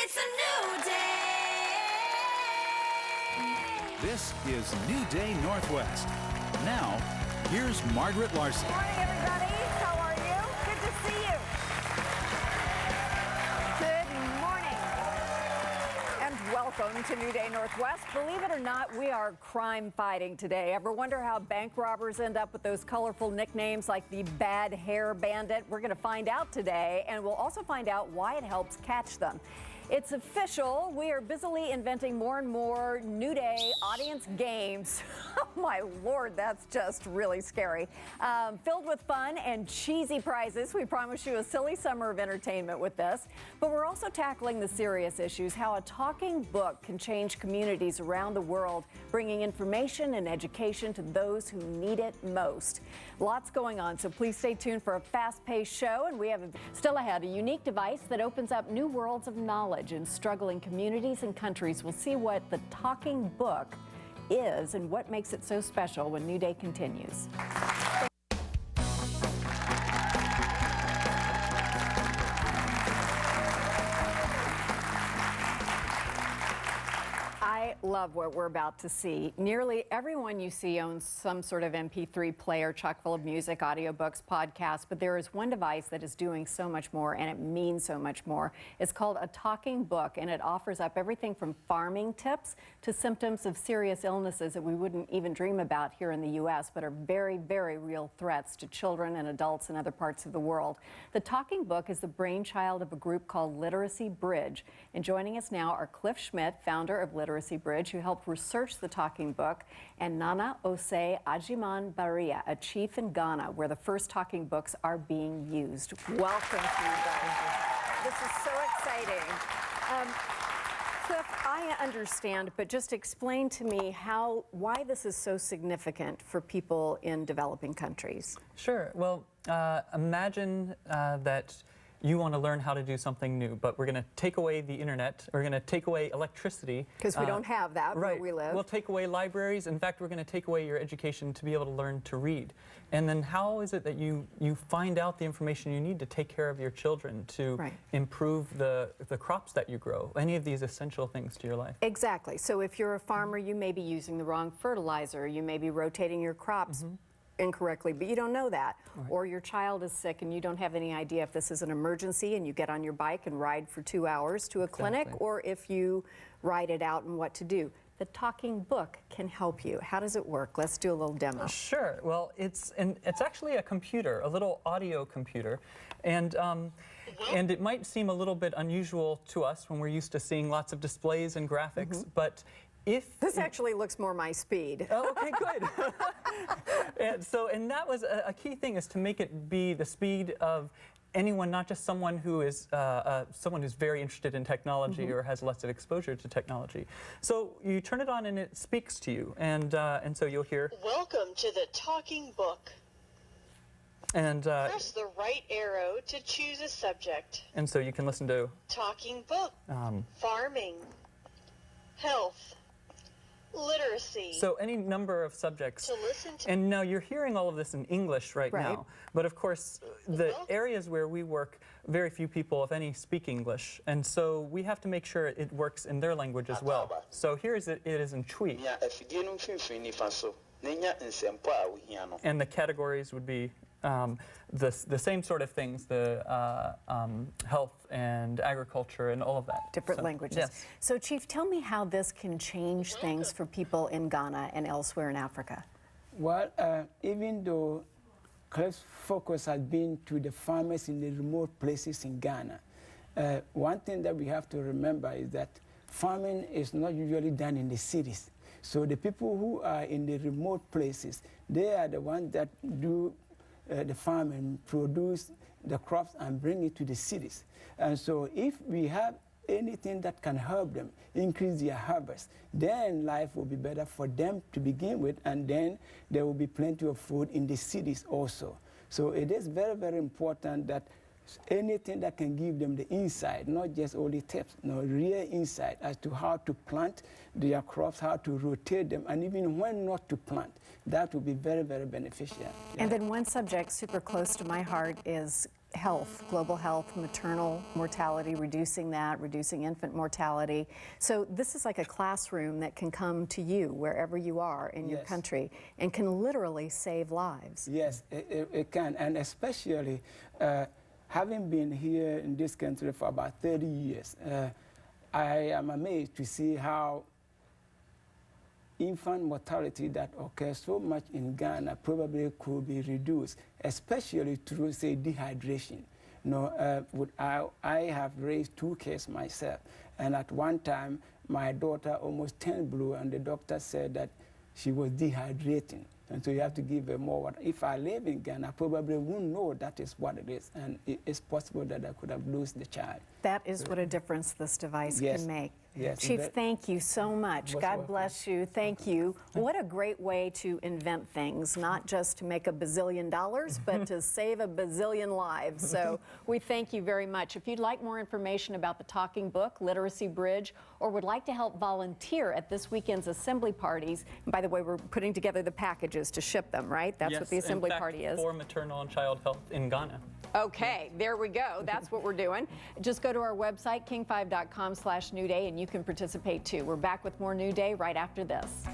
It's a new day. This is New Day Northwest. Now, here's Margaret Larson. Good morning, everybody. How are you? Good to see you. Good morning. And welcome to New Day Northwest. Believe it or not, we are crime fighting today. Ever wonder how bank robbers end up with those colorful nicknames like the Bad Hair Bandit? We're going to find out today, and we'll also find out why it helps catch them. It's official. We are busily inventing more and more New Day audience games. Oh, my Lord, that's just really scary. Filled with fun and cheesy prizes. We promise you a silly summer of entertainment with this. But we're also tackling the serious issues, how a talking book can change communities around the world, bringing information and education to those who need it most. Lots going on, so please stay tuned for a fast-paced show. And we have still ahead a unique device that opens up new worlds of knowledge in struggling communities and countries. We'll see what the talking book is and what makes it so special when New Day continues. I love what we're about to see. Nearly everyone you see owns some sort of MP3 player chock full of music, audiobooks, podcasts, but there is one device that is doing so much more, and it means so much more. It's called a talking book, and it offers up everything from farming tips to symptoms of serious illnesses that we wouldn't even dream about here in the U.S., but are very, very real threats to children and adults in other parts of the world. The talking book is the brainchild of a group called Literacy Bridge, and joining us now are Cliff Schmidt, founder of Literacy Bridge, who helped research the talking book, and Nana Ose Ajiman Baria, a chief in Ghana, where the first talking books are being used. Welcome to you guys. This is so exciting. Cliff, I understand, but just explain to me why this is so significant for people in developing countries. Sure. Well, imagine that you want to learn how to do something new, but we're going to take away the internet, we're going to take away electricity. Because we don't have that where we live. We'll take away libraries. In fact, we're going to take away your education to be able to learn to read. And then how is it that you find out the information you need to take care of your children, to improve the crops that you grow, any of these essential things to your life? Exactly. So if you're a farmer, you may be using the wrong fertilizer, you may be rotating your crops incorrectly, but you don't know that. Right. Or your child is sick and you don't have any idea if this is an emergency and you get on your bike and ride for 2 hours to a clinic, or if you write it out and what to do. The talking book can help you. How does it work? Let's do a little demo. Sure. Well, it's actually a computer, a little audio computer, and it might seem a little bit unusual to us when we're used to seeing lots of displays and graphics, but this actually looks more my speed. Oh, okay, good. and that was a key thing, is to make it be the speed of anyone, not just someone who is someone who's very interested in technology or has lots of exposure to technology. So you turn it on and it speaks to you, and so you'll hear, "Welcome to the talking book." And press the right arrow to choose a subject. And so you can listen to talking book, farming, health, literacy. So any number of subjects. To listen to. And now you're hearing all of this in English right now. But of course, the areas where we work, very few people, if any, speak English. And so we have to make sure it works in their language as well. So here it is in Twi. And the categories would be the same sort of things, the health and agriculture and all of that. Different languages. Yes. So Chief, tell me how this can change things for people in Ghana and elsewhere in Africa. Well, even though Cliff's focus has been to the farmers in the remote places in Ghana, one thing that we have to remember is that farming is not usually done in the cities. So the people who are in the remote places, they are the ones that do the farm and produce the crops and bring it to the cities. And so if we have anything that can help them increase their harvest, then life will be better for them to begin with, and then there will be plenty of food in the cities also. So it is very, very important that anything that can give them the insight, not just only tips, real insight as to how to plant their crops, how to rotate them, and even when not to plant. That would be very, very beneficial. And then one subject super close to my heart is health, global health, maternal mortality, reducing that, reducing infant mortality. So this is like a classroom that can come to you wherever you are in your Yes. country and can literally save lives. Yes, it can, and especially having been here in this country for about 30 years, I am amazed to see how infant mortality that occurs so much in Ghana probably could be reduced, especially through, say, dehydration. You know, I have raised 2 kids myself, and at one time, my daughter almost turned blue, and the doctor said that she was dehydrating. And so you have to give her more water. If I live in Ghana, I probably wouldn't know that is what it is. And it's possible that I could have lost the child. That is what a difference this device Yes. can make. Yes, Chief, that- thank you so much. Most God welcome. bless you. Thank you. What a great way to invent things, not just to make $1 bazillion, but to save $1 bazillion lives. So we thank you very much. If you'd like more information about the Talking Book, Literacy Bridge, or would like to help volunteer at this weekend's assembly parties, and by the way, we're putting together the packages to ship them, right? That's what the Yes, assembly in fact, party is. for maternal and child health in Ghana. Okay, there we go. That's what we're doing. Just go to our website, king5.com/New Day, and you can participate too. We're back with more New Day right after this.